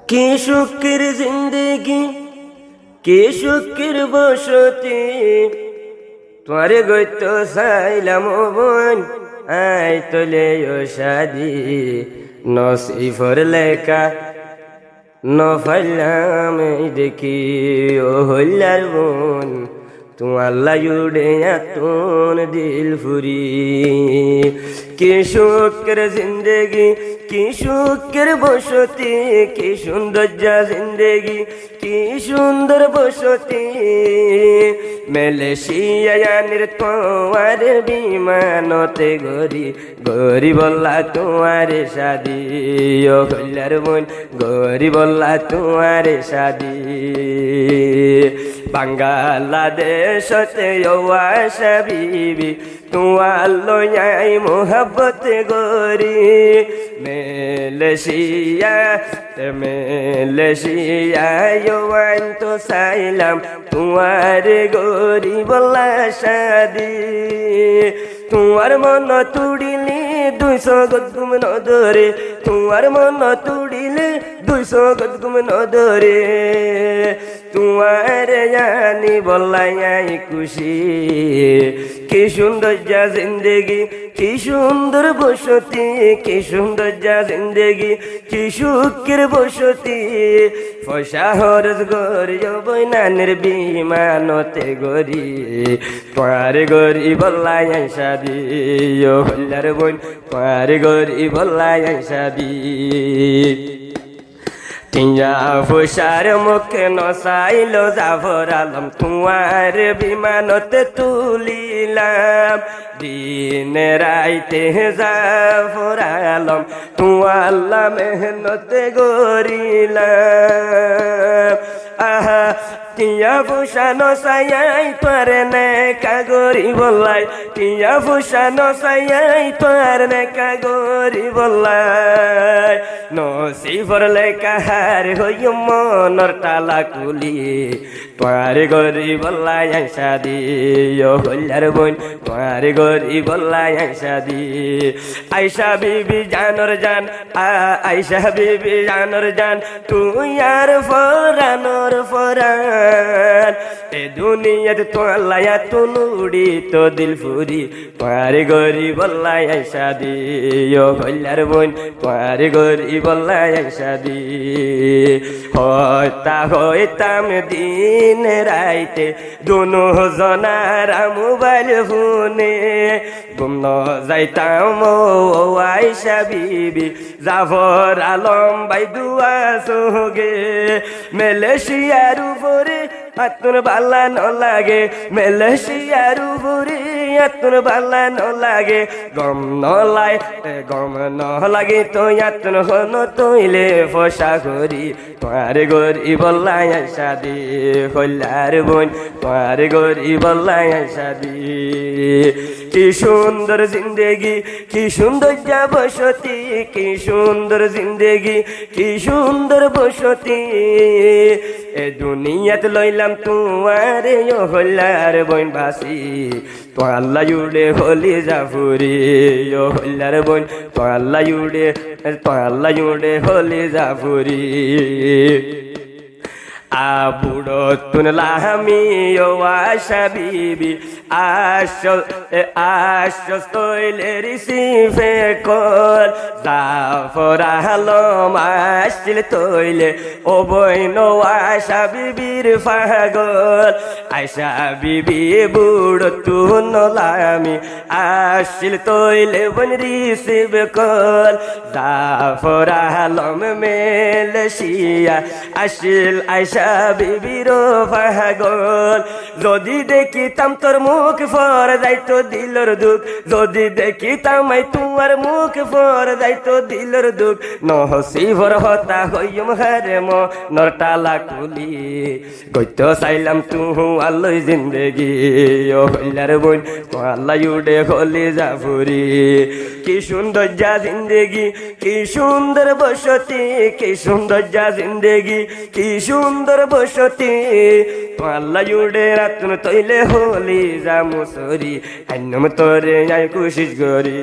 কি সুখের জিন্দেগি, কি সুখের বসতি, তোরে গইত চাইলাম বোন, আই তোলে ও শাদি। নসিফর লেখা নফাইলাম দেখি ও হইলার বোন, তোমার লাইউডে এতন দিল ফুরি। কি সুখের জিন্দেগি, কি সুখের বসতি, কি সুন্দর যা জিন্দেগি, কি সুন্দর বসতি। মালয়েশিয়ানের তোমার বিমানতে গরি গরি বললা তোমার শাদি। ও কল্যার বোন গরি বললা তোমার শাদি। বাংলাদেশতে আশা বিবি তোমার লয়াই মোহাব্বত গরি। মালয়েশিয়া তো চাইলাম তোমার গরি বলা শাদি। তোমার মন তুড়িলে 200 গদগুম নদরে, তোমার মন তুড়িলে 200 গদগুম নদরে। তোমার জানি বলাই খুশি। কি সুন্দর যা জিন্দেগি, কি সুন্দর বসতি, কি সুন্দর যা জিন্দেগি, কি সুখের বসতি। পয়সা হরজ গরি বইনানের বিমানতে গরি, তোমার গরি বলাই শাদি। ও হল্লার বোন তোমার গরি বলাই শাদি। টিয়া ফুসার মুখে নসাইল জাফর আলম, তোমার বিমানতে তুলিলাম। দিন রাইতে জাফর আলম তোমার মেহনতে গরিলাম। আহা টিয়া ফুসা নসাই তোর নেকা গরি বললাই, টিয়া ফুসা নসাই তোর নেকা গরি বললাই। নসিফর লেখা হার হই মনর তালা কুলি, তোমার গরি বললাই শাদি। ও হল্লার বোন তোমার গরি বললাই শাদি। আয়সা বিবি জানর জান, আয়সা বিবি জানর জান, তুই আর ফরানোর ফরান। এ দুনিয়াত তোলায়া তুনুড়ি তো দিল ফুরি, তোমার গরি বললাই শাদি। ও হল্লার বোন তোমার গরি বললাই শাদি। হইতাম দিন রাইতে দুনো জনার মোবাইল ফোনে, গুম যাইতাম ও আয়সা বিবি জাফর আলম বাই দুয়া সোগে। মালয়েশিয়ার উপরে আতুর বালা ন লাগে, মালয়েশিয়ার উপরে আতুর বালা ন লাগে। গম নলায় গম ন লাগে তো আতুর হন তৈলে ফসা করি, তোমার গরি বললাই শাদি। হল্লার বোন তোমার গরি বললাই শাদি। কি সুন্দর জিন্দেগি, কি সুন্দর যা বসতি, কি সুন্দর জিন্দেগি, কি সুন্দর বসতি। এ দুনিয়াত লইলাম তোমার ও হল্লার বোন বাসি, তোমার লাইউডে হলি জাফুরি। ও হল্লার বোন তোমার লাইউডে হলি জাফুরি। বুড়ো তুনলামি ও আশা বিবি তৈলে রিসিফে কল। জাফর আলম আসছিল তৈলে ও বইন আশা বিবির পাগল। আয়সা বিবি বুড়ো তুনলামি আসছিল তৈলে বন receive call. Jafar Alam Malaysia আসিল আয়সা বিবির পাগল। যদি দেখিতাম তোর মুখ ফর যাইতো দিলর দুঃখ, যদি দেখিতাম তোমার মুখ ফর যাইতো দিলর দুঃখ। নসিবর হতা হইম হারে মনর তালা কুলি, গইত চাইলাম তুহু আল্লই জিন্দেগি। ও হল্লার বোন তোমার লাইউডে হলি জাফুরি। কি সুন্দর যা জিন্দেগি, কি সুন্দর বসতি, কি সুন্দর যা জিন্দেগি, কি সুন্দর বসতি। তো আল্লাহ উড়ে রাতুন তৈলে হলি জামুসরি আন্নম তোরে নাই কুশিস গরি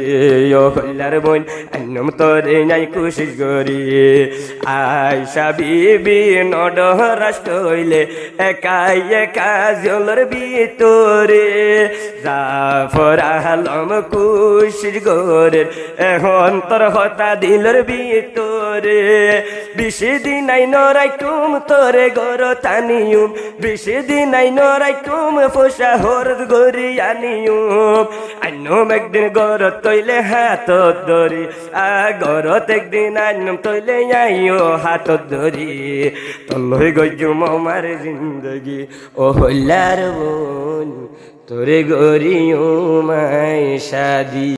ও হল্লার বোন আন্নম তোরে নাই কুশিস গরি আয়সা বিবি নডরাষ্ট হইলে একাই একা জলর ভিতরে জাফর আলম কুশিস গরের এখন তোর হতা দিলর ভিতরে বেশি দিন আই নরাইকুম তোরে গর তানিউম বেশি দিন আই নরাইকুম ফোসা হর গরি আনিউম আইনুম একদিন গর তৈলে হাত ধরি গরত একদিন আইনুম তৈলে আইও হাত ধরি তলই গজুম আমার জিন্দগি ও হল্লার বোন তোরে গরিও মাই শাদি।